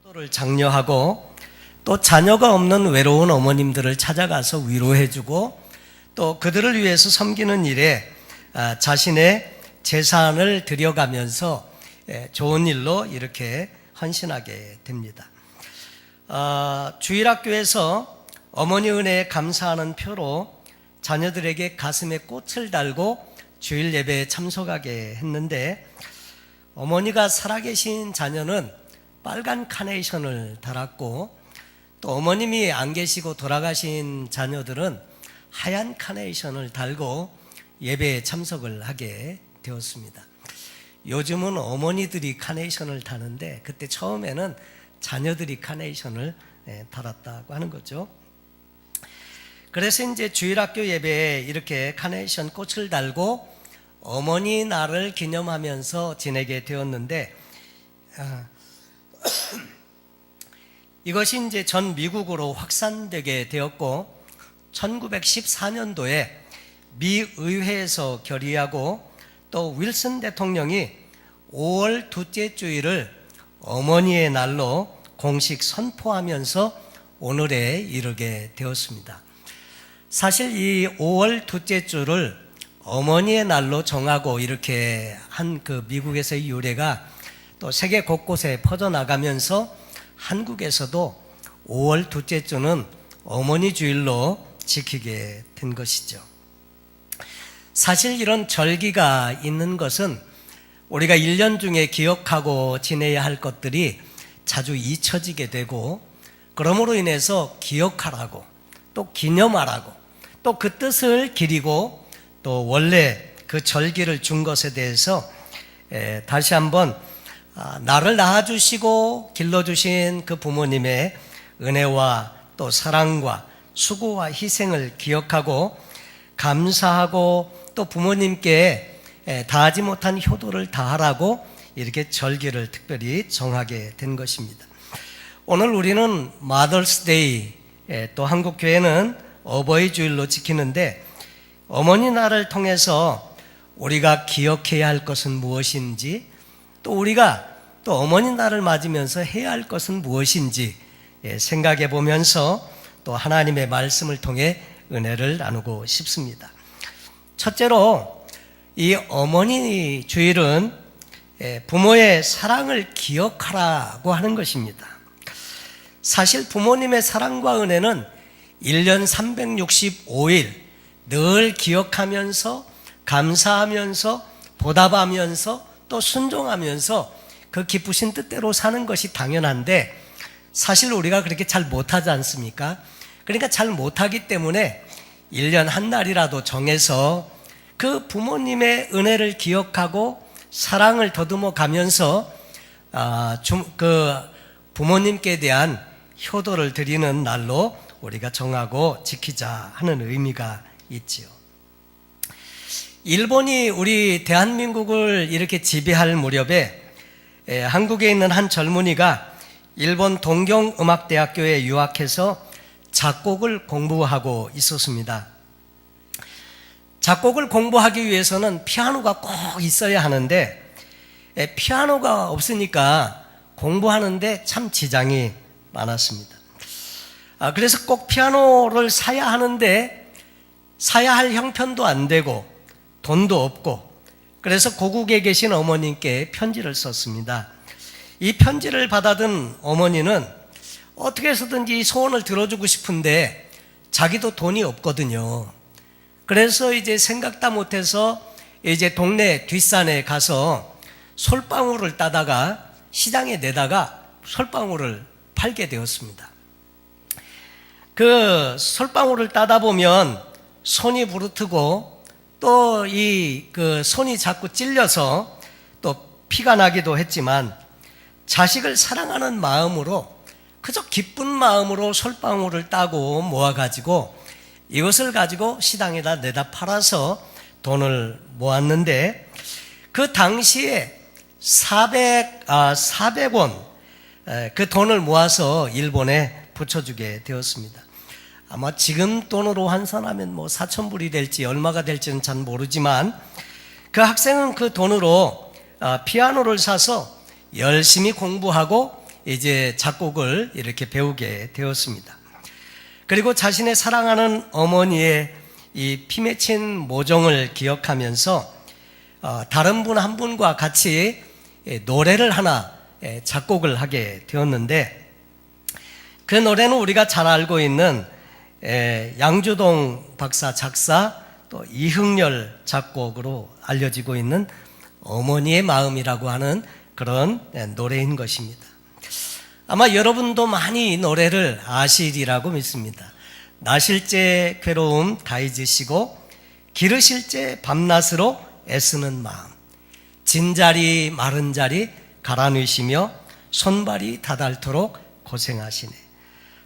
효도를 장려하고 또 자녀가 없는 외로운 어머님들을 찾아가서 위로해주고 또 그들을 위해서 섬기는 일에 자신의 재산을 들여가면서 좋은 일로 이렇게 헌신하게 됩니다. 주일학교에서 어머니 은혜에 감사하는 표로 자녀들에게 가슴에 꽃을 달고 주일 예배에 참석하게 했는데, 어머니가 살아계신 자녀는 빨간 카네이션을 달았고 또 어머님이 안 계시고 돌아가신 자녀들은 하얀 카네이션을 달고 예배에 참석을 하게 되었습니다. 요즘은 어머니들이 카네이션을 다는데 그때 처음에는 자녀들이 카네이션을 달았다고 하는 거죠. 그래서 이제 주일학교 예배에 이렇게 카네이션 꽃을 달고 어머니 날을 기념하면서 지내게 되었는데, 이것이 이제 전 미국으로 확산되게 되었고 1914년도에 미 의회에서 결의하고 또 윌슨 대통령이 5월 둘째 주일을 어머니의 날로 공식 선포하면서 오늘에 이르게 되었습니다. 사실 이 5월 둘째 주를 어머니의 날로 정하고 이렇게 한 그 미국에서의 유래가 또 세계 곳곳에 퍼져나가면서 한국에서도 5월 둘째 주는 어머니 주일로 지키게 된 것이죠. 사실 이런 절기가 있는 것은 우리가 1년 중에 기억하고 지내야 할 것들이 자주 잊혀지게 되고, 그러므로 인해서 기억하라고 또 기념하라고 또 그 뜻을 기리고 또 원래 그 절기를 준 것에 대해서 다시 한번 나를 낳아주시고 길러주신 그 부모님의 은혜와 또 사랑과 수고와 희생을 기억하고 감사하고 또 부모님께 다하지 못한 효도를 다하라고 이렇게 절기를 특별히 정하게 된 것입니다. 오늘 우리는 마더스데이, 또 한국교회는 어버이 주일로 지키는데, 어머니 날을 통해서 우리가 기억해야 할 것은 무엇인지, 또 우리가 또 어머니 날을 맞으면서 해야 할 것은 무엇인지 생각해 보면서 또 하나님의 말씀을 통해 은혜를 나누고 싶습니다. 첫째로 이 어머니 주일은 부모의 사랑을 기억하라고 하는 것입니다. 사실 부모님의 사랑과 은혜는 1년 365일 늘 기억하면서 감사하면서 보답하면서 또 순종하면서 그 기쁘신 뜻대로 사는 것이 당연한데, 사실 우리가 그렇게 잘 못하지 않습니까? 그러니까 잘 못하기 때문에 1년 한 날이라도 정해서 그 부모님의 은혜를 기억하고 사랑을 더듬어 가면서 그 부모님께 대한 효도를 드리는 날로 우리가 정하고 지키자 하는 의미가 있지요. 일본이 우리 대한민국을 이렇게 지배할 무렵에 한국에 있는 한 젊은이가 일본 동경음악대학교에 유학해서 작곡을 공부하고 있었습니다. 작곡을 공부하기 위해서는 피아노가 꼭 있어야 하는데 피아노가 없으니까 공부하는데 참 지장이 많았습니다. 그래서 꼭 피아노를 사야 하는데 사야 할 형편도 안 되고 돈도 없고, 그래서 고국에 계신 어머님께 편지를 썼습니다. 이 편지를 받아든 어머니는 어떻게 해서든지 소원을 들어주고 싶은데 자기도 돈이 없거든요. 그래서 이제 생각다 못해서 이제 동네 뒷산에 가서 솔방울을 따다가 시장에 내다가 솔방울을 팔게 되었습니다. 그 솔방울을 따다 보면 손이 부르트고 또 그 손이 자꾸 찔려서 또 피가 나기도 했지만, 자식을 사랑하는 마음으로 그저 기쁜 마음으로 솔방울을 따고 모아가지고 이것을 가지고 시장에다 내다 팔아서 돈을 모았는데, 그 당시에 400원 그 돈을 모아서 일본에 붙여주게 되었습니다. 아마 지금 돈으로 환산하면 뭐 4,000불이 될지 얼마가 될지는 잘 모르지만, 그 학생은 그 돈으로 피아노를 사서 열심히 공부하고 이제 작곡을 이렇게 배우게 되었습니다. 그리고 자신의 사랑하는 어머니의 이 피 맺힌 모종을 기억하면서 다른 분 한 분과 같이 노래를 하나 작곡을 하게 되었는데, 그 노래는 우리가 잘 알고 있는 양주동 박사 작사, 또 이흥렬 작곡으로 알려지고 있는 어머니의 마음이라고 하는 그런 노래인 것입니다. 아마 여러분도 많이 이 노래를 아시리라고 믿습니다. 나실제 괴로움 다 잊으시고 기르실제 밤낮으로 애쓰는 마음, 진자리 마른 자리 갈아넣으시며 손발이 다닳도록 고생하시네.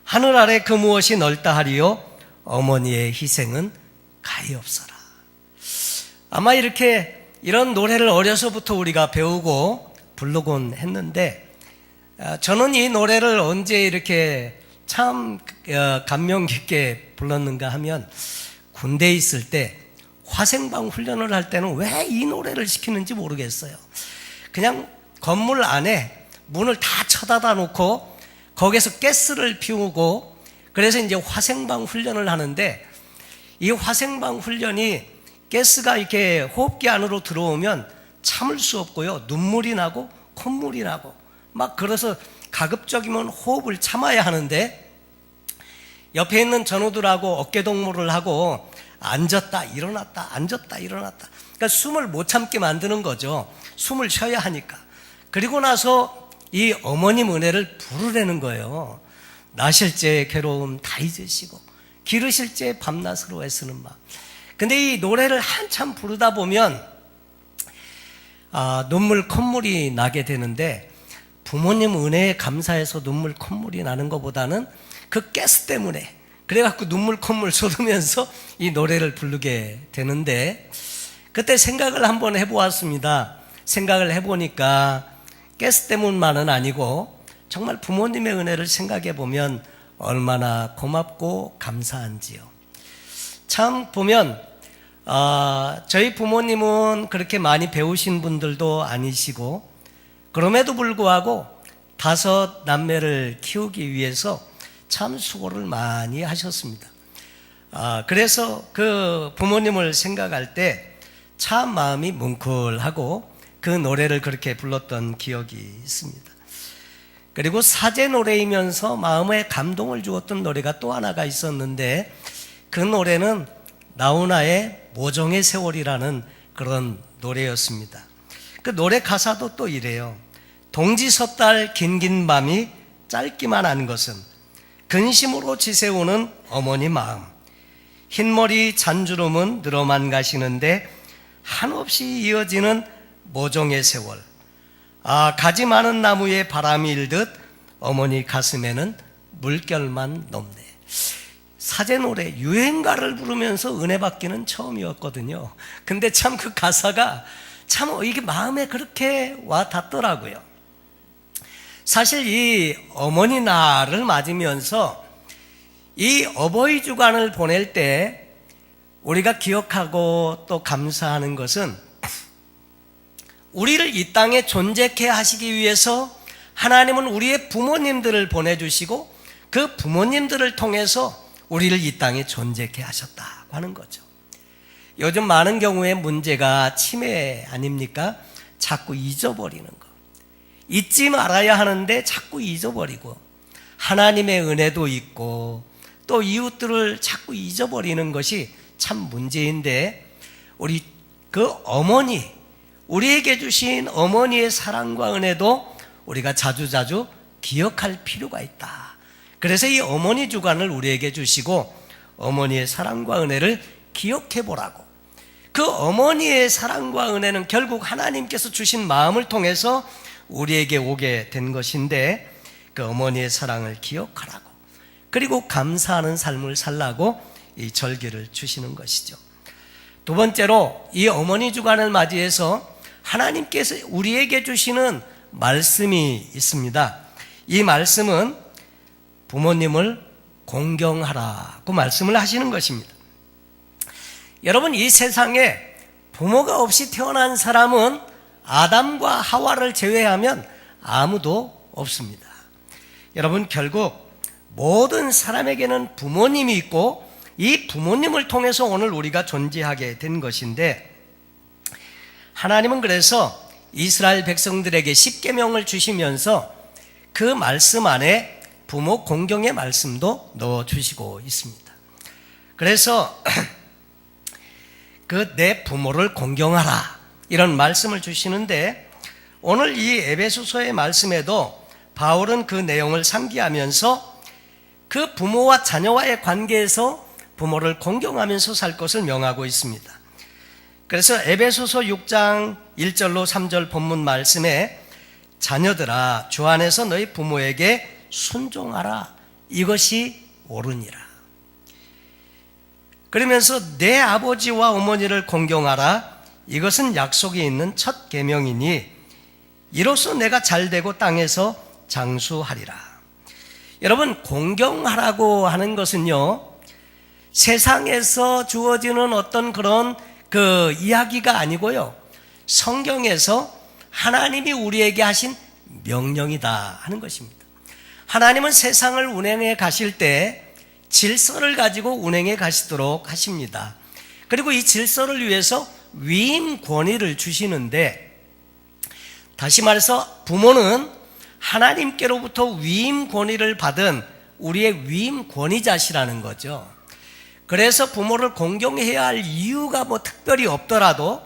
하늘 아래 그 무엇이 넓다 하리요 어머니의 희생은 가히 없어라. 아마 이런 노래를 어려서부터 우리가 배우고 부르곤 했는데, 저는 이 노래를 언제 이렇게 참 감명 깊게 불렀는가 하면, 군대에 있을 때 화생방 훈련을 할 때는 왜 이 노래를 시키는지 모르겠어요. 그냥 건물 안에 문을 다 쳐닫아 놓고 거기서 가스를 피우고, 그래서 이제 화생방 훈련을 하는데, 이 화생방 훈련이 가스가 이렇게 호흡기 안으로 들어오면 참을 수 없고요, 눈물이 나고 콧물이 나고 막, 그래서 가급적이면 호흡을 참아야 하는데, 옆에 있는 전우들하고 어깨동무를 하고 앉았다 일어났다 앉았다 일어났다, 그러니까 숨을 못 참게 만드는 거죠. 숨을 쉬어야 하니까. 그리고 나서 이 어머님 은혜를 부르라는 거예요. 나실제 괴로움 다 잊으시고 기르실제 밤낮으로 애쓰는 마음. 근데 이 노래를 한참 부르다 보면 눈물 콧물이 나게 되는데, 부모님 은혜에 감사해서 눈물 콧물이 나는 것보다는 그 가스 때문에, 그래갖고 눈물 콧물 쏟으면서 이 노래를 부르게 되는데, 그때 생각을 한번 해보았습니다. 생각을 해보니까 가스 때문만은 아니고 정말 부모님의 은혜를 생각해 보면 얼마나 고맙고 감사한지요. 참 보면 저희 부모님은 그렇게 많이 배우신 분들도 아니시고, 그럼에도 불구하고 5 남매를 키우기 위해서 참 수고를 많이 하셨습니다. 그래서 그 부모님을 생각할 때 참 마음이 뭉클하고 그 노래를 그렇게 불렀던 기억이 있습니다. 그리고 사제 노래이면서 마음에 감동을 주었던 노래가 또 하나가 있었는데, 그 노래는 나훈아의 모종의 세월이라는 그런 노래였습니다. 그 노래 가사도 또 이래요. 동지 섣달 긴긴 밤이 짧기만 한 것은 근심으로 지새우는 어머니 마음, 흰머리 잔주름은 늘어만 가시는데 한없이 이어지는 모종의 세월, 가지 많은 나무에 바람이 일듯 어머니 가슴에는 물결만 넘네. 사제 노래 유행가를 부르면서 은혜 받기는 처음이었거든요. 근데 참 그 가사가 참 이게 마음에 그렇게 와 닿더라고요. 사실 이 어머니 날을 맞으면서 이 어버이 주간을 보낼 때 우리가 기억하고 또 감사하는 것은, 우리를 이 땅에 존재케 하시기 위해서 하나님은 우리의 부모님들을 보내주시고 그 부모님들을 통해서 우리를 이 땅에 존재케 하셨다고 하는 거죠. 요즘 많은 경우에 문제가 치매 아닙니까? 자꾸 잊어버리는 거. 잊지 말아야 하는데 자꾸 잊어버리고, 하나님의 은혜도 있고 또 이웃들을 자꾸 잊어버리는 것이 참 문제인데, 우리 그 어머니, 우리에게 주신 어머니의 사랑과 은혜도 우리가 자주자주 기억할 필요가 있다. 그래서 이 어머니 주간을 우리에게 주시고 어머니의 사랑과 은혜를 기억해 보라고. 그 어머니의 사랑과 은혜는 결국 하나님께서 주신 마음을 통해서 우리에게 오게 된 것인데, 그 어머니의 사랑을 기억하라고, 그리고 감사하는 삶을 살라고 이 절기를 주시는 것이죠. 두 번째로, 이 어머니 주간을 맞이해서 하나님께서 우리에게 주시는 말씀이 있습니다. 이 말씀은 부모님을 공경하라고 말씀을 하시는 것입니다. 여러분, 이 세상에 부모가 없이 태어난 사람은 아담과 하와를 제외하면 아무도 없습니다. 여러분, 결국 모든 사람에게는 부모님이 있고 이 부모님을 통해서 오늘 우리가 존재하게 된 것인데, 하나님은 그래서 이스라엘 백성들에게 십계명을 주시면서 그 말씀 안에 부모 공경의 말씀도 넣어주시고 있습니다. 그래서 그 내 부모를 공경하라, 이런 말씀을 주시는데, 오늘 이 에베소서의 말씀에도 바울은 그 내용을 상기하면서 그 부모와 자녀와의 관계에서 부모를 공경하면서 살 것을 명하고 있습니다. 그래서 에베소서 6장 1절로 3절 본문 말씀에 자녀들아 주 안에서 너희 부모에게 순종하라, 이것이 옳으니라. 그러면서 내 아버지와 어머니를 공경하라, 이것은 약속이 있는 첫 계명이니 이로써 내가 잘되고 땅에서 장수하리라. 여러분, 공경하라고 하는 것은요, 세상에서 주어지는 어떤 그런 그 이야기가 아니고요, 성경에서 하나님이 우리에게 하신 명령이다 하는 것입니다. 하나님은 세상을 운행해 가실 때 질서를 가지고 운행해 가시도록 하십니다. 그리고 이 질서를 위해서 위임 권위를 주시는데, 다시 말해서 부모는 하나님께로부터 위임 권위를 받은 우리의 위임 권위자시라는 거죠. 그래서 부모를 공경해야 할 이유가 뭐 특별히 없더라도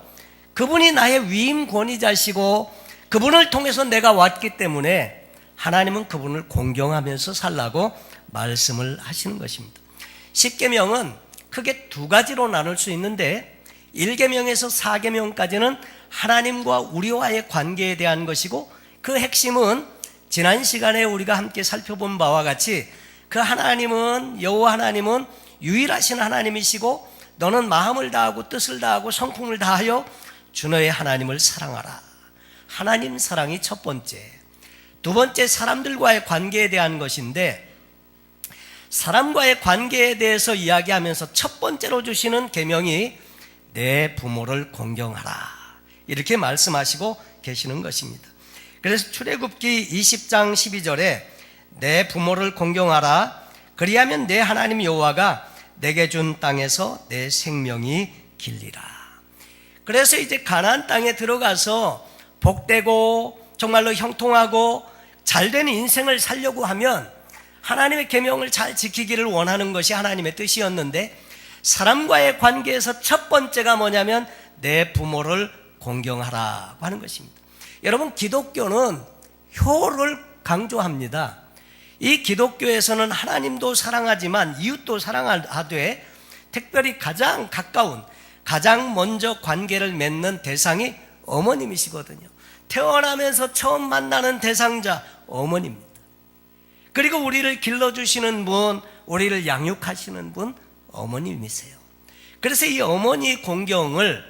그분이 나의 위임 권위자시고 그분을 통해서 내가 왔기 때문에 하나님은 그분을 공경하면서 살라고 말씀을 하시는 것입니다. 십계명은 크게 두 가지로 나눌 수 있는데, 1계명에서 4계명까지는 하나님과 우리와의 관계에 대한 것이고, 그 핵심은 지난 시간에 우리가 함께 살펴본 바와 같이 그 하나님은, 여호와 하나님은 유일하신 하나님이시고 너는 마음을 다하고 뜻을 다하고 성품을 다하여 주 너의 하나님을 사랑하라. 하나님 사랑이 첫 번째. 두 번째, 사람들과의 관계에 대한 것인데, 사람과의 관계에 대해서 이야기하면서 첫 번째로 주시는 계명이 내 부모를 공경하라, 이렇게 말씀하시고 계시는 것입니다. 그래서 출애굽기 20장 12절에 내 부모를 공경하라, 그리하면 내 하나님 여호와가 내게 준 땅에서 내 생명이 길리라. 그래서 이제 가나안 땅에 들어가서 복되고 정말로 형통하고 잘된 인생을 살려고 하면 하나님의 계명을 잘 지키기를 원하는 것이 하나님의 뜻이었는데, 사람과의 관계에서 첫 번째가 뭐냐면 내 부모를 공경하라고 하는 것입니다. 여러분, 기독교는 효를 강조합니다. 이 기독교에서는 하나님도 사랑하지만 이웃도 사랑하되, 특별히 가장 가까운, 가장 먼저 관계를 맺는 대상이 어머님이시거든요. 태어나면서 처음 만나는 대상자 어머니입니다. 그리고 우리를 길러주시는 분, 우리를 양육하시는 분 어머님이세요. 그래서 이 어머니 공경을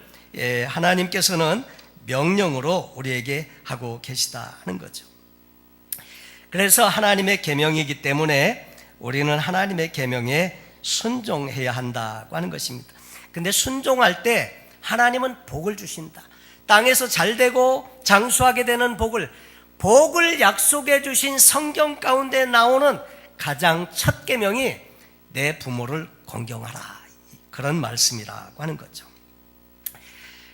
하나님께서는 명령으로 우리에게 하고 계시다 하는 거죠. 그래서 하나님의 계명이기 때문에 우리는 하나님의 계명에 순종해야 한다고 하는 것입니다. 근데 순종할 때 하나님은 복을 주신다. 땅에서 잘되고 장수하게 되는 복을 약속해 주신 성경 가운데 나오는 가장 첫 계명이 내 부모를 공경하라, 그런 말씀이라고 하는 거죠.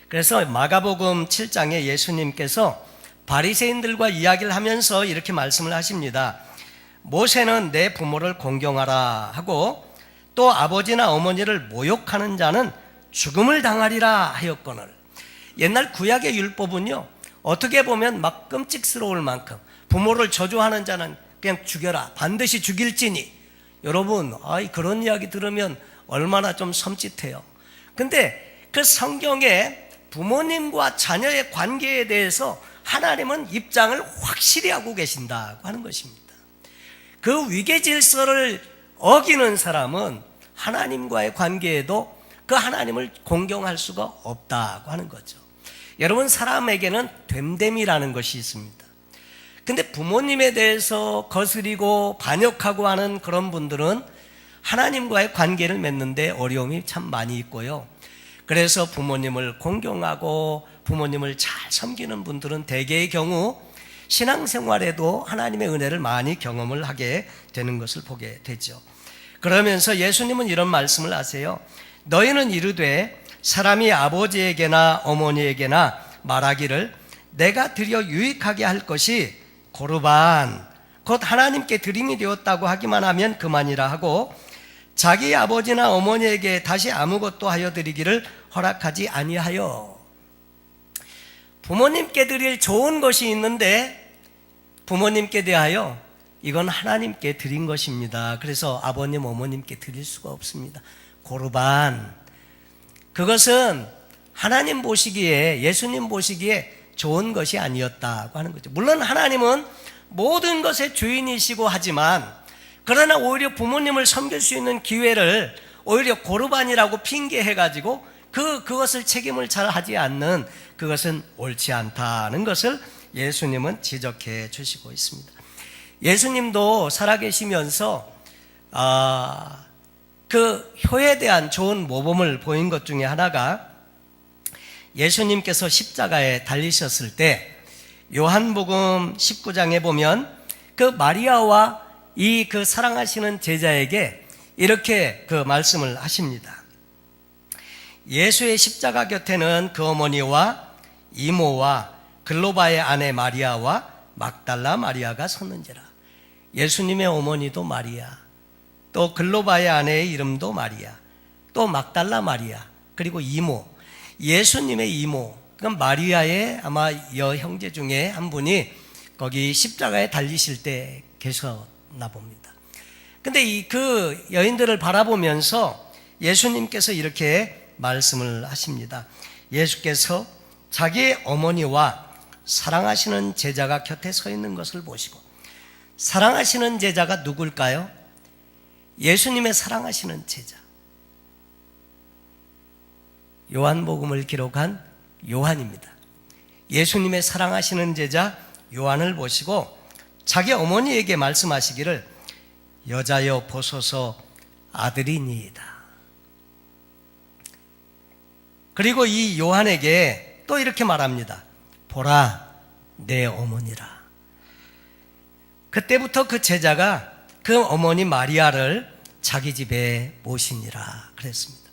그래서 마가복음 7장에 예수님께서 바리새인들과 이야기를 하면서 이렇게 말씀을 하십니다. 모세는 내 부모를 공경하라 하고 또 아버지나 어머니를 모욕하는 자는 죽음을 당하리라 하였거늘. 옛날 구약의 율법은요, 어떻게 보면 막 끔찍스러울 만큼 부모를 저주하는 자는 그냥 죽여라, 반드시 죽일지니. 여러분, 그런 이야기 들으면 얼마나 좀 섬찟해요. 근데 그 성경에 부모님과 자녀의 관계에 대해서 하나님은 입장을 확실히 하고 계신다고 하는 것입니다. 그 위계 질서를 어기는 사람은 하나님과의 관계에도 그 하나님을 공경할 수가 없다고 하는 거죠. 여러분, 사람에게는 됨됨이라는 것이 있습니다. 근데 부모님에 대해서 거스리고 반역하고 하는 그런 분들은 하나님과의 관계를 맺는데 어려움이 참 많이 있고요. 그래서 부모님을 공경하고 부모님을 잘 섬기는 분들은 대개의 경우 신앙생활에도 하나님의 은혜를 많이 경험을 하게 되는 것을 보게 되죠. 그러면서 예수님은 이런 말씀을 하세요. 너희는 이르되 사람이 아버지에게나 어머니에게나 말하기를 내가 드려 유익하게 할 것이 고르반 곧 하나님께 드림이 되었다고 하기만 하면 그만이라 하고 자기 아버지나 어머니에게 다시 아무것도 하여 드리기를 허락하지 아니하여. 부모님께 드릴 좋은 것이 있는데 부모님께 대하여 이건 하나님께 드린 것입니다. 그래서 아버님 어머님께 드릴 수가 없습니다. 고르반, 그것은 하나님 보시기에, 예수님 보시기에 좋은 것이 아니었다고 하는 거죠. 물론 하나님은 모든 것의 주인이시고 하지만, 그러나 오히려 부모님을 섬길 수 있는 기회를 오히려 고르반이라고 핑계해가지고 그것을 책임을 잘 하지 않는, 그것은 옳지 않다는 것을 예수님은 지적해 주시고 있습니다. 예수님도 살아계시면서 그 효에 대한 좋은 모범을 보인 것 중에 하나가, 예수님께서 십자가에 달리셨을 때 요한복음 19장에 보면 그 마리아와 이 그 사랑하시는 제자에게 이렇게 그 말씀을 하십니다. 예수의 십자가 곁에는 그 어머니와 이모와 글로바의 아내 마리아와 막달라 마리아가 섰는지라. 예수님의 어머니도 마리아, 또 글로바의 아내의 이름도 마리아, 또 막달라 마리아, 그리고 이모, 예수님의 이모, 그럼 마리아의 아마 여형제 중에 한 분이 거기 십자가에 달리실 때 계셨나 봅니다. 근데 그 여인들을 바라보면서 예수님께서 이렇게 말씀을 하십니다. 예수께서 자기의 어머니와 사랑하시는 제자가 곁에 서 있는 것을 보시고, 사랑하시는 제자가 누굴까요? 예수님의 사랑하시는 제자, 요한복음을 기록한 요한입니다. 예수님의 사랑하시는 제자 요한을 보시고 자기 어머니에게 말씀하시기를 여자여 보소서 아들이니이다. 그리고 이 요한에게 또 이렇게 말합니다. 보라 내 어머니라. 그때부터 그 제자가 그 어머니 마리아를 자기 집에 모시니라 그랬습니다.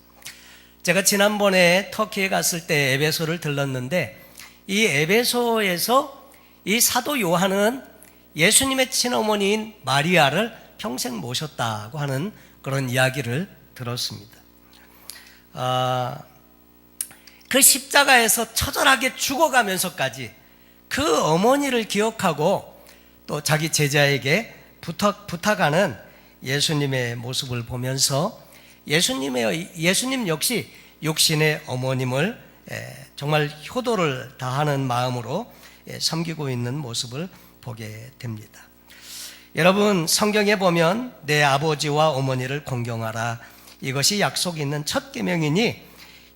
제가 지난번에 터키에 갔을 때 에베소를 들렀는데, 이 에베소에서 이 사도 요한은 예수님의 친어머니인 마리아를 평생 모셨다고 하는 그런 이야기를 들었습니다. 그 십자가에서 처절하게 죽어가면서까지 그 어머니를 기억하고 또 자기 제자에게 부탁하는 예수님의 모습을 보면서 예수님 역시 육신의 어머님을 정말 효도를 다하는 마음으로 섬기고 있는 모습을 보게 됩니다. 여러분, 성경에 보면 내 아버지와 어머니를 공경하라, 이것이 약속이 있는 첫 계명이니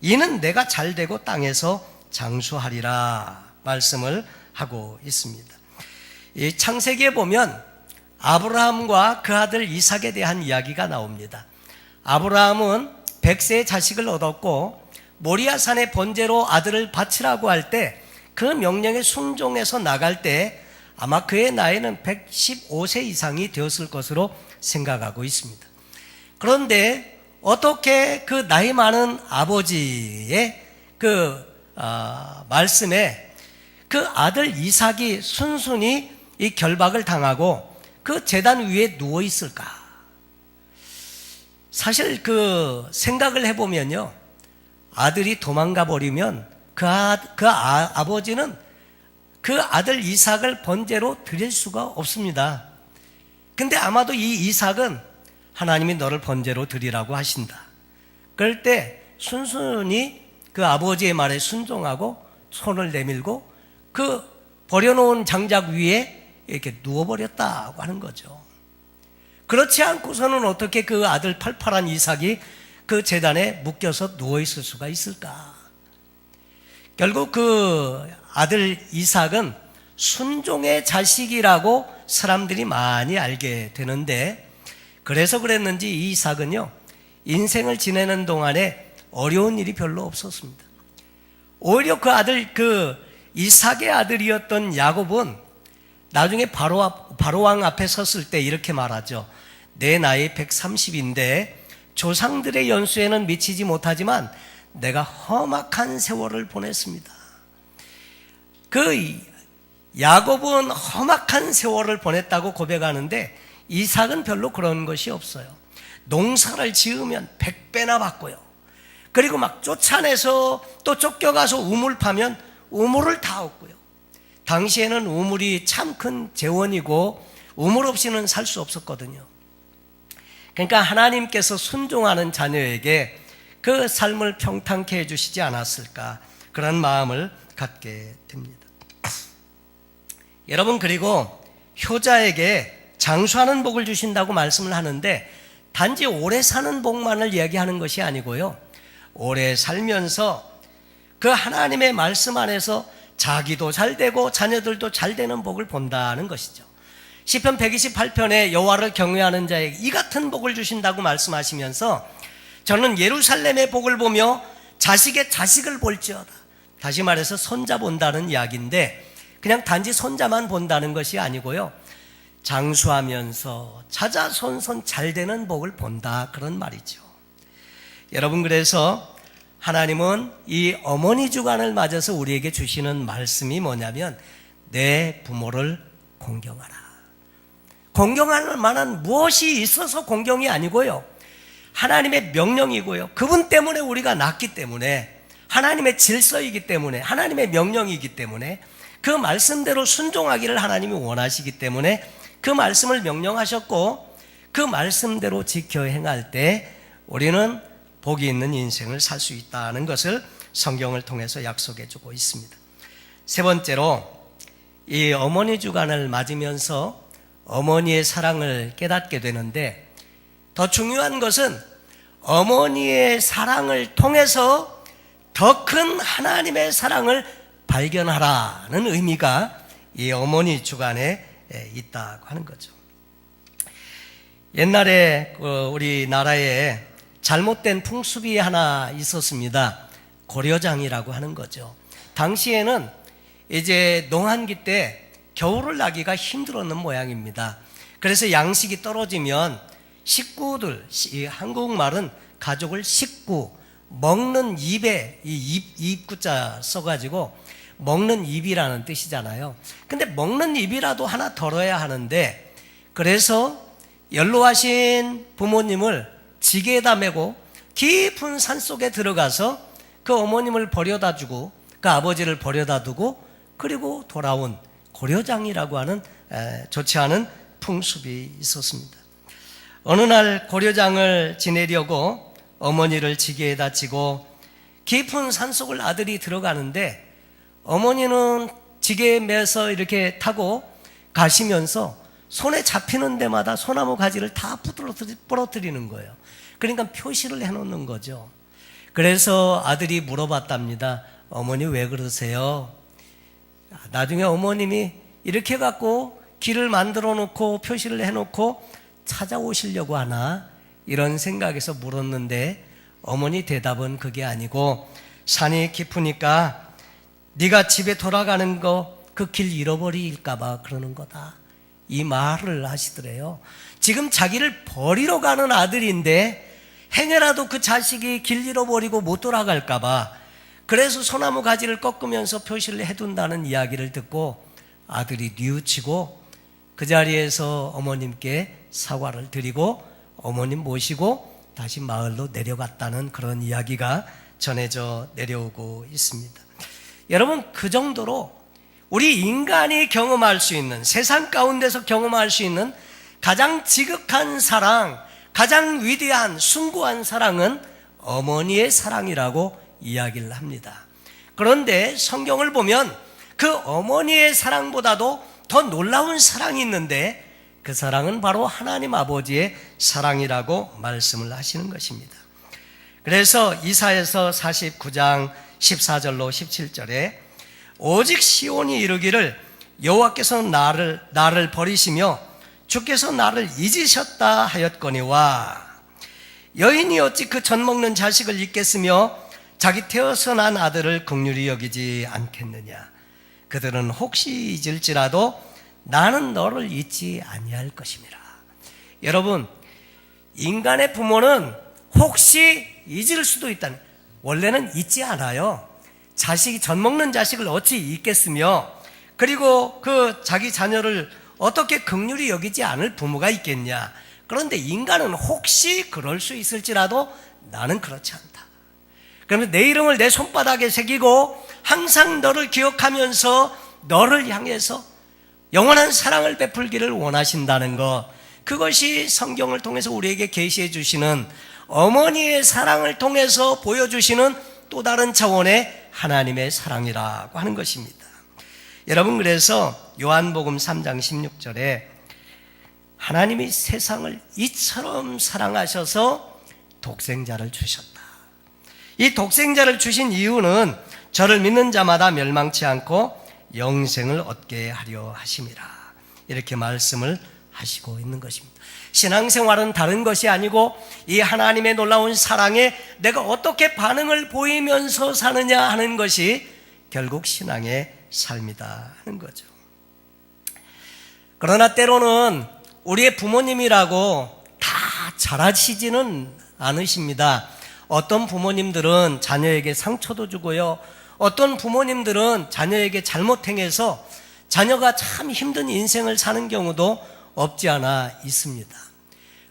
이는 내가 잘되고 땅에서 장수하리라 말씀을 하고 있습니다. 이 창세기에 보면 아브라함과 그 아들 이삭에 대한 이야기가 나옵니다. 아브라함은 100세의 자식을 얻었고 모리아산의 번제로 아들을 바치라고 할 때 그 명령에 순종해서 나갈 때 아마 그의 나이는 115세 이상이 되었을 것으로 생각하고 있습니다. 그런데 어떻게 그 나이 많은 아버지의 말씀에 그 아들 이삭이 순순히 이 결박을 당하고 그 제단 위에 누워 있을까? 사실 생각을 해보면요, 아들이 도망가 버리면 아버지는 그 아들 이삭을 번제로 드릴 수가 없습니다. 근데 아마도 이 이삭은 하나님이 너를 번제로 드리라고 하신다. 그럴 때 순순히 그 아버지의 말에 순종하고 손을 내밀고 그 버려놓은 장작 위에 이렇게 누워버렸다고 하는 거죠. 그렇지 않고서는 어떻게 그 아들 팔팔한 이삭이 그 제단에 묶여서 누워있을 수가 있을까? 결국 그 아들 이삭은 순종의 자식이라고 사람들이 많이 알게 되는데, 그래서 그랬는지 이 이삭은요, 인생을 지내는 동안에 어려운 일이 별로 없었습니다. 오히려 그 이삭의 아들이었던 야곱은 나중에 바로왕 앞에 섰을 때 이렇게 말하죠. 내 나이 130인데 조상들의 연수에는 미치지 못하지만 내가 험악한 세월을 보냈습니다. 그 야곱은 험악한 세월을 보냈다고 고백하는데 이삭은 별로 그런 것이 없어요. 농사를 지으면 100배나 받고요. 그리고 막 쫓아내서 또 쫓겨가서 우물 파면 우물을 다 얻고요. 당시에는 우물이 참 큰 재원이고 우물 없이는 살 수 없었거든요. 그러니까 하나님께서 순종하는 자녀에게 그 삶을 평탄케 해주시지 않았을까, 그런 마음을 갖게 됩니다. 여러분, 그리고 효자에게 장수하는 복을 주신다고 말씀을 하는데 단지 오래 사는 복만을 이야기하는 것이 아니고요, 오래 살면서 그 하나님의 말씀 안에서 자기도 잘 되고 자녀들도 잘 되는 복을 본다는 것이죠. 시편 128편에 여호와를 경외하는 자에게 이 같은 복을 주신다고 말씀하시면서 저는 예루살렘의 복을 보며 자식의 자식을 볼지어다. 다시 말해서 손자 본다는 이야기인데 그냥 단지 손자만 본다는 것이 아니고요, 장수하면서 자자손손 잘 되는 복을 본다, 그런 말이죠. 여러분, 그래서 하나님은 이 어머니 주간을 맞아서 우리에게 주시는 말씀이 뭐냐면 내 부모를 공경하라. 공경할 만한 무엇이 있어서 공경이 아니고요, 하나님의 명령이고요, 그분 때문에 우리가 낳기 때문에, 하나님의 질서이기 때문에, 하나님의 명령이기 때문에 그 말씀대로 순종하기를 하나님이 원하시기 때문에 그 말씀을 명령하셨고 그 말씀대로 지켜 행할 때 우리는 복이 있는 인생을 살 수 있다는 것을 성경을 통해서 약속해 주고 있습니다. 세 번째로, 이 어머니 주간을 맞으면서 어머니의 사랑을 깨닫게 되는데 더 중요한 것은 어머니의 사랑을 통해서 더 큰 하나님의 사랑을 발견하라는 의미가 이 어머니 주간에 있다고 하는 거죠. 옛날에 우리나라에 잘못된 풍습이 하나 있었습니다. 고려장이라고 하는 거죠. 당시에는 이제 농한기 때 겨울을 나기가 힘들었는 모양입니다. 그래서 양식이 떨어지면 식구들, 한국말은 가족을 식구, 먹는 입에 입구자 써가지고 먹는 입이라는 뜻이잖아요. 근데 먹는 입이라도 하나 덜어야 하는데, 그래서 연로하신 부모님을 지게에다 메고 깊은 산속에 들어가서 그 어머님을 버려다 주고 그 아버지를 버려다 두고 그리고 돌아온 고려장이라고 하는 좋지 않은 풍습이 있었습니다. 어느 날 고려장을 지내려고 어머니를 지게에다 지고 깊은 산속을 아들이 들어가는데 어머니는 지게에 매서 이렇게 타고 가시면서 손에 잡히는 데마다 소나무 가지를 다 부러뜨리는 거예요. 그러니까 표시를 해놓는 거죠. 그래서 아들이 물어봤답니다. 어머니 왜 그러세요? 나중에 어머님이 이렇게 갖고 길을 만들어 놓고 표시를 해놓고 찾아오시려고 하나? 이런 생각에서 물었는데 어머니 대답은 그게 아니고 산이 깊으니까 네가 집에 돌아가는 거 그 길 잃어버릴까 봐 그러는 거다, 이 말을 하시더래요. 지금 자기를 버리러 가는 아들인데 행여라도 그 자식이 길 잃어버리고 못 돌아갈까 봐 그래서 소나무 가지를 꺾으면서 표시를 해둔다는 이야기를 듣고 아들이 뉘우치고 그 자리에서 어머님께 사과를 드리고 어머님 모시고 다시 마을로 내려갔다는 그런 이야기가 전해져 내려오고 있습니다. 여러분, 그 정도로 우리 인간이 경험할 수 있는, 세상 가운데서 경험할 수 있는 가장 지극한 사랑, 가장 위대한 숭고한 사랑은 어머니의 사랑이라고 이야기를 합니다. 그런데 성경을 보면 그 어머니의 사랑보다도 더 놀라운 사랑이 있는데 그 사랑은 바로 하나님 아버지의 사랑이라고 말씀을 하시는 것입니다. 그래서 이사야서 49장 14절로 17절에 오직 시온이 이르기를 여호와께서 나를 버리시며 주께서 나를 잊으셨다 하였거니와 여인이 어찌 그 젖 먹는 자식을 잊겠으며 자기 태어서 난 아들을 긍휼히 여기지 않겠느냐. 그들은 혹시 잊을지라도 나는 너를 잊지 아니할 것임이라. 여러분, 인간의 부모는 혹시 잊을 수도 있다는, 원래는 잊지 않아요. 자식이 젖 먹는 자식을 어찌 잊겠으며, 그리고 그 자기 자녀를 어떻게 긍휼히 여기지 않을 부모가 있겠냐. 그런데 인간은 혹시 그럴 수 있을지라도 나는 그렇지 않다. 그러면 내 이름을 내 손바닥에 새기고 항상 너를 기억하면서 너를 향해서 영원한 사랑을 베풀기를 원하신다는 것, 그것이 성경을 통해서 우리에게 계시해 주시는 어머니의 사랑을 통해서 보여주시는 또 다른 차원의 하나님의 사랑이라고 하는 것입니다. 여러분, 그래서 요한복음 3장 16절에 하나님이 세상을 이처럼 사랑하셔서 독생자를 주셨다. 이 독생자를 주신 이유는 저를 믿는 자마다 멸망치 않고 영생을 얻게 하려 하심이라. 이렇게 말씀을 하시고 있는 것입니다. 신앙생활은 다른 것이 아니고 이 하나님의 놀라운 사랑에 내가 어떻게 반응을 보이면서 사느냐 하는 것이 결국 신앙의 삶이다 하는 거죠. 그러나 때로는 우리의 부모님이라고 다 잘하시지는 않으십니다. 어떤 부모님들은 자녀에게 상처도 주고요, 어떤 부모님들은 자녀에게 잘못 행해서 자녀가 참 힘든 인생을 사는 경우도 없지 않아 있습니다.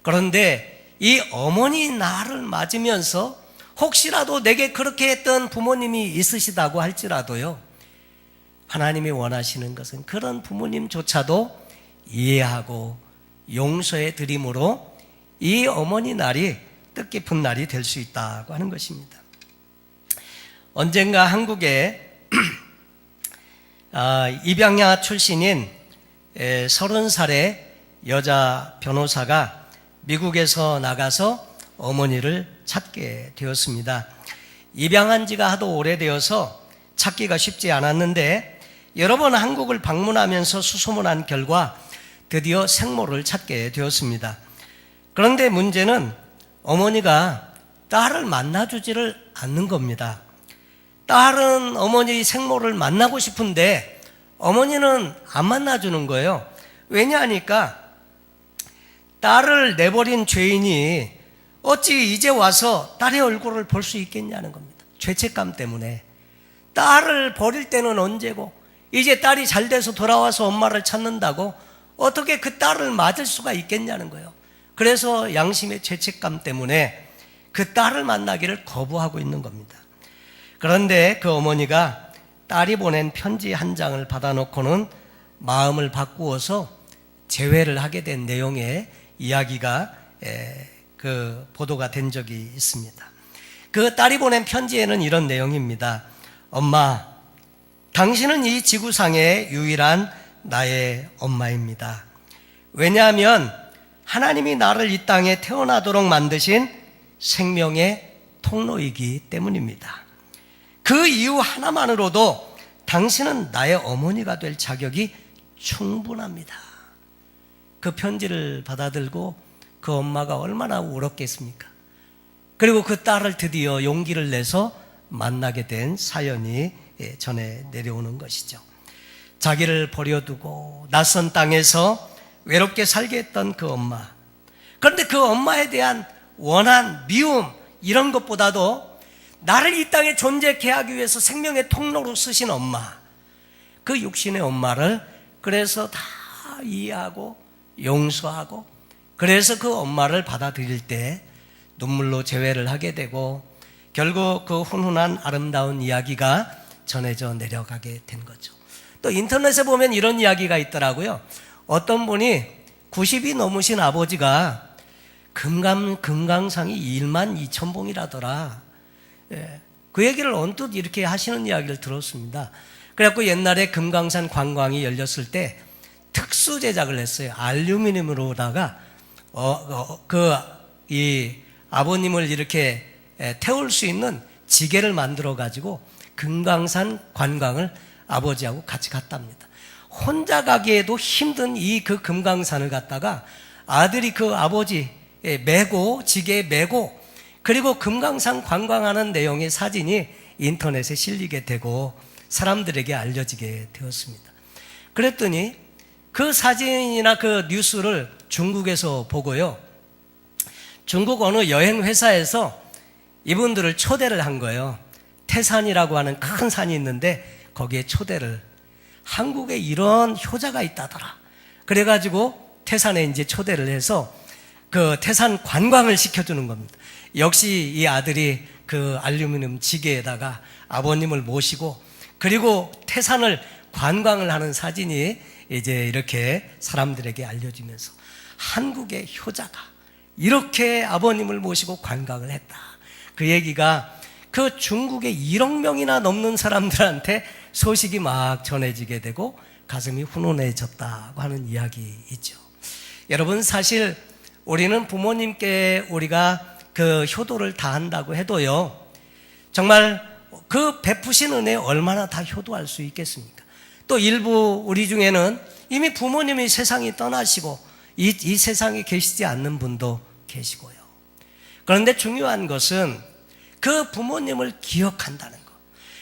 그런데 이 어머니 나를 맞으면서 혹시라도 내게 그렇게 했던 부모님이 있으시다고 할지라도요, 하나님이 원하시는 것은 그런 부모님조차도 이해하고 용서해 드림으로 이 어머니 날이 뜻깊은 날이 될 수 있다고 하는 것입니다. 언젠가 한국에 입양야 출신인 30살의 여자 변호사가 미국에서 나가서 어머니를 찾게 되었습니다. 입양한 지가 하도 오래되어서 찾기가 쉽지 않았는데 여러 번 한국을 방문하면서 수소문한 결과 드디어 생모를 찾게 되었습니다. 그런데 문제는 어머니가 딸을 만나주지를 않는 겁니다. 딸은 어머니 생모를 만나고 싶은데 어머니는 안 만나주는 거예요. 왜냐하니까 딸을 내버린 죄인이 어찌 이제 와서 딸의 얼굴을 볼 수 있겠냐는 겁니다. 죄책감 때문에. 딸을 버릴 때는 언제고 이제 딸이 잘 돼서 돌아와서 엄마를 찾는다고 어떻게 그 딸을 맞을 수가 있겠냐는 거예요. 그래서 양심의 죄책감 때문에 그 딸을 만나기를 거부하고 있는 겁니다. 그런데 그 어머니가 딸이 보낸 편지 한 장을 받아놓고는 마음을 바꾸어서 재회를 하게 된 내용의 이야기가 보도가 된 적이 있습니다. 그 딸이 보낸 편지에는 이런 내용입니다. 엄마, 당신은 이 지구상의 유일한 나의 엄마입니다. 왜냐하면 하나님이 나를 이 땅에 태어나도록 만드신 생명의 통로이기 때문입니다. 그 이유 하나만으로도 당신은 나의 어머니가 될 자격이 충분합니다. 그 편지를 받아들고 그 엄마가 얼마나 울었겠습니까? 그리고 그 딸을 드디어 용기를 내서 만나게 된 사연이 전해 내려오는 것이죠. 자기를 버려두고 낯선 땅에서 외롭게 살게 했던 그 엄마. 그런데 그 엄마에 대한 원한, 미움 이런 것보다도 나를 이 땅에 존재케 하기 위해서 생명의 통로로 쓰신 엄마, 그 육신의 엄마를 그래서 다 이해하고 용서하고, 그래서 그 엄마를 받아들일 때 눈물로 재회를 하게 되고 결국 그 훈훈한 아름다운 이야기가 전해져 내려가게 된 거죠. 또 인터넷에 보면 이런 이야기가 있더라고요. 어떤 분이 90이 넘으신 아버지가 금강산이 12,000봉이라더라. 그 얘기를 언뜻 이렇게 하시는 이야기를 들었습니다. 그래갖고 옛날에 금강산 관광이 열렸을 때 특수 제작을 했어요. 알루미늄으로다가 이 아버님을 이렇게 태울 수 있는 지게를 만들어 가지고 금강산 관광을 아버지하고 같이 갔답니다. 혼자 가기에도 힘든 이 그 금강산을 갔다가 아들이 그 아버지 메고 지게에 메고 그리고 금강산 관광하는 내용의 사진이 인터넷에 실리게 되고 사람들에게 알려지게 되었습니다. 그랬더니 그 사진이나 그 뉴스를 중국에서 보고요. 중국 어느 여행 회사에서 이분들을 초대를 한 거예요. 태산이라고 하는 큰 산이 있는데 거기에 초대를, 한국에 이런 효자가 있다더라. 그래가지고 태산에 이제 초대를 해서 그 태산 관광을 시켜주는 겁니다. 역시 이 아들이 그 알루미늄 지게에다가 아버님을 모시고 그리고 태산을 관광을 하는 사진이 이제 이렇게 사람들에게 알려지면서 한국의 효자가 이렇게 아버님을 모시고 관광을 했다. 그 얘기가 그 중국의 1억 명이나 넘는 사람들한테 소식이 막 전해지게 되고 가슴이 훈훈해졌다고 하는 이야기 있죠. 여러분, 사실 우리는 부모님께 우리가 그 효도를 다한다고 해도요, 정말 그 베푸신 은혜에 얼마나 다 효도할 수 있겠습니까? 또 일부 우리 중에는 이미 부모님이 세상이 떠나시고 이 세상에 계시지 않는 분도 계시고요. 그런데 중요한 것은 그 부모님을 기억한다는 것,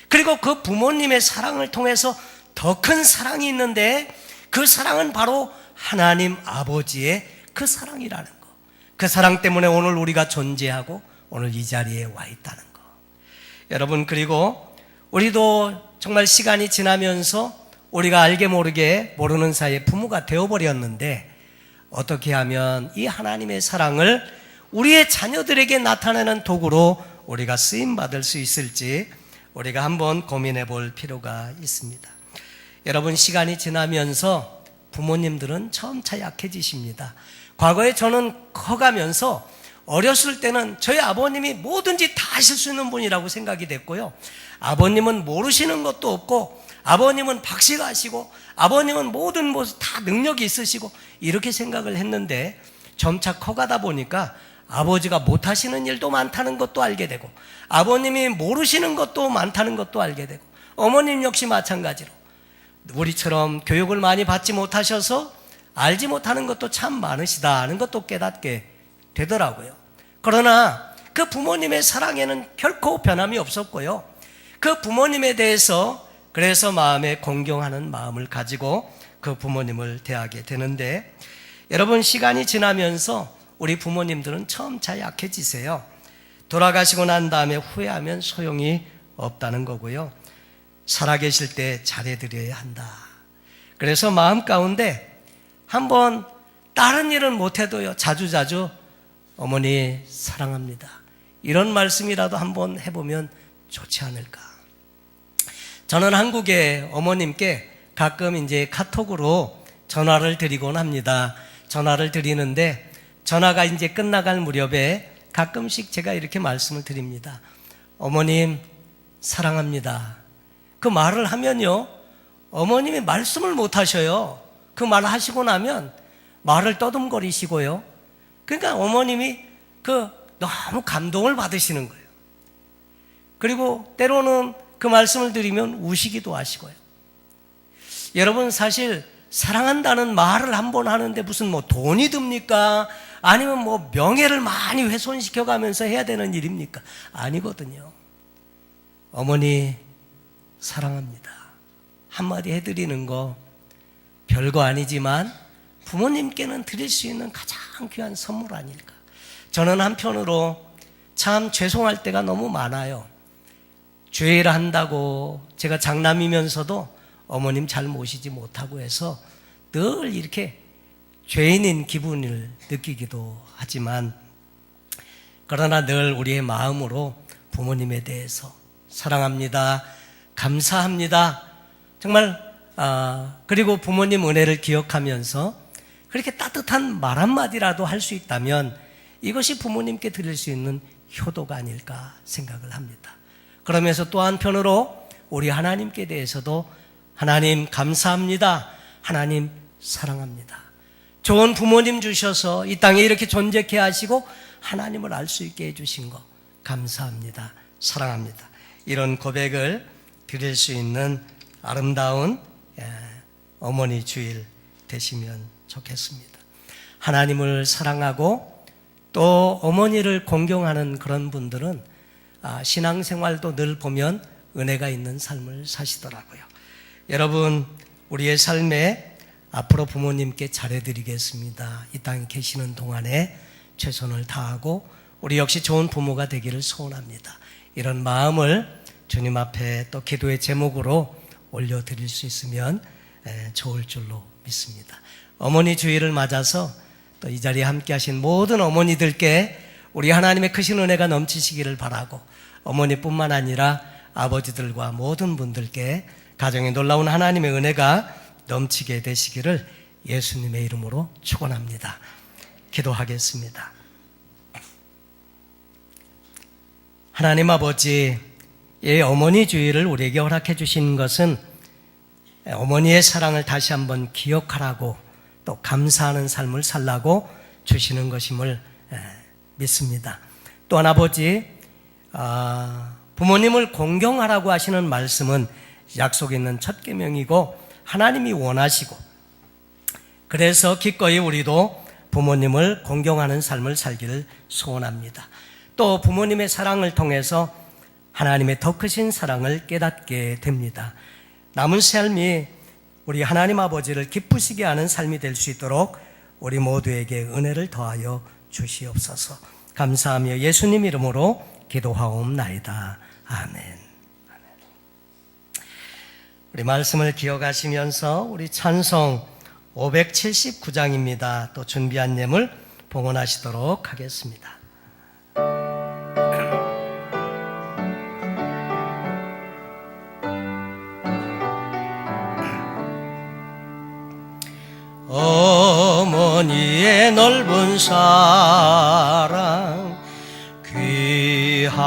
그리고 그 부모님의 사랑을 통해서 더 큰 사랑이 있는데 그 사랑은 바로 하나님 아버지의 그 사랑이라는 것, 그 사랑 때문에 오늘 우리가 존재하고 오늘 이 자리에 와 있다는 것. 여러분, 그리고 우리도 정말 시간이 지나면서 우리가 알게 모르게 모르는 사이에 부모가 되어버렸는데 어떻게 하면 이 하나님의 사랑을 우리의 자녀들에게 나타내는 도구로 우리가 쓰임받을 수 있을지 우리가 한번 고민해 볼 필요가 있습니다. 여러분, 시간이 지나면서 부모님들은 점차 약해지십니다. 과거에 저는 커가면서 어렸을 때는 저희 아버님이 뭐든지 다 하실 수 있는 분이라고 생각이 됐고요. 아버님은 모르시는 것도 없고 아버님은 박식하시고 아버님은 모든 다 능력이 있으시고 이렇게 생각을 했는데 점차 커가다 보니까 아버지가 못하시는 일도 많다는 것도 알게 되고 아버님이 모르시는 것도 많다는 것도 알게 되고 어머님 역시 마찬가지로 우리처럼 교육을 많이 받지 못하셔서 알지 못하는 것도 참 많으시다는 것도 깨닫게 되더라고요. 그러나 그 부모님의 사랑에는 결코 변함이 없었고요. 그 부모님에 대해서 그래서 마음에 공경하는 마음을 가지고 그 부모님을 대하게 되는데 여러분, 시간이 지나면서 우리 부모님들은 점차 약해지세요. 돌아가시고 난 다음에 후회하면 소용이 없다는 거고요. 살아계실 때 잘해드려야 한다. 그래서 마음 가운데 한번 다른 일은 못해도요, 자주자주 어머니 사랑합니다, 이런 말씀이라도 한번 해보면 좋지 않을까. 저는 한국의 어머님께 가끔 이제 카톡으로 전화를 드리곤 합니다. 전화를 드리는데 전화가 이제 끝나갈 무렵에 가끔씩 제가 이렇게 말씀을 드립니다. 어머님 사랑합니다. 그 말을 하면요, 어머님이 말씀을 못 하셔요. 그 말을 하시고 나면 말을 떠듬거리시고요. 그러니까 어머님이 너무 감동을 받으시는 거예요. 그리고 때로는 그 말씀을 드리면 우시기도 하시고요. 여러분, 사실 사랑한다는 말을 한번 하는데 무슨 돈이 듭니까? 아니면 명예를 많이 훼손시켜 가면서 해야 되는 일입니까? 아니거든요. 어머니 사랑합니다 한마디 해드리는 거 별거 아니지만 부모님께는 드릴 수 있는 가장 귀한 선물 아닐까. 저는 한편으로 참 죄송할 때가 너무 많아요. 죄를 한다고 제가 장남이면서도 어머님 잘 모시지 못하고 해서 늘 이렇게 죄인인 기분을 느끼기도 하지만 그러나 늘 우리의 마음으로 부모님에 대해서 사랑합니다, 감사합니다, 정말 그리고 부모님 은혜를 기억하면서 그렇게 따뜻한 말 한마디라도 할 수 있다면 이것이 부모님께 드릴 수 있는 효도가 아닐까 생각을 합니다. 그러면서 또 한편으로 우리 하나님께 대해서도 하나님 감사합니다, 하나님 사랑합니다, 좋은 부모님 주셔서 이 땅에 이렇게 존재케 하시고 하나님을 알 수 있게 해주신 거 감사합니다, 사랑합니다, 이런 고백을 드릴 수 있는 아름다운 어머니 주일 되시면 좋겠습니다. 하나님을 사랑하고 또 어머니를 공경하는 그런 분들은 신앙생활도 늘 보면 은혜가 있는 삶을 사시더라고요. 여러분, 우리의 삶에 앞으로 부모님께 잘해드리겠습니다. 이 땅에 계시는 동안에 최선을 다하고 우리 역시 좋은 부모가 되기를 소원합니다. 이런 마음을 주님 앞에 또 기도의 제목으로 올려드릴 수 있으면 좋을 줄로 믿습니다. 어머니 주일을 맞아서 또 이 자리에 함께 하신 모든 어머니들께 우리 하나님의 크신 은혜가 넘치시기를 바라고, 어머니뿐만 아니라 아버지들과 모든 분들께 가정에 놀라운 하나님의 은혜가 넘치게 되시기를 예수님의 이름으로 축원합니다. 기도하겠습니다. 하나님 아버지, 이 어머니 주일을 우리에게 허락해 주신 것은 어머니의 사랑을 다시 한번 기억하라고, 또 감사하는 삶을 살라고 주시는 것임을 믿습니다. 또한 아버지, 부모님을 공경하라고 하시는 말씀은 약속 있는 첫 계명이고 하나님이 원하시고, 그래서 기꺼이 우리도 부모님을 공경하는 삶을 살기를 소원합니다. 또 부모님의 사랑을 통해서 하나님의 더 크신 사랑을 깨닫게 됩니다. 남은 삶이 우리 하나님 아버지를 기쁘시게 하는 삶이 될 수 있도록 우리 모두에게 은혜를 더하여 주시옵소서. 감사하며 예수님 이름으로 기도하옵나이다. 아멘. 우리 말씀을 기억하시면서 우리 찬송 579장입니다. 또 준비한 예물 봉헌하시도록 하겠습니다. 어머니의 넓은 사랑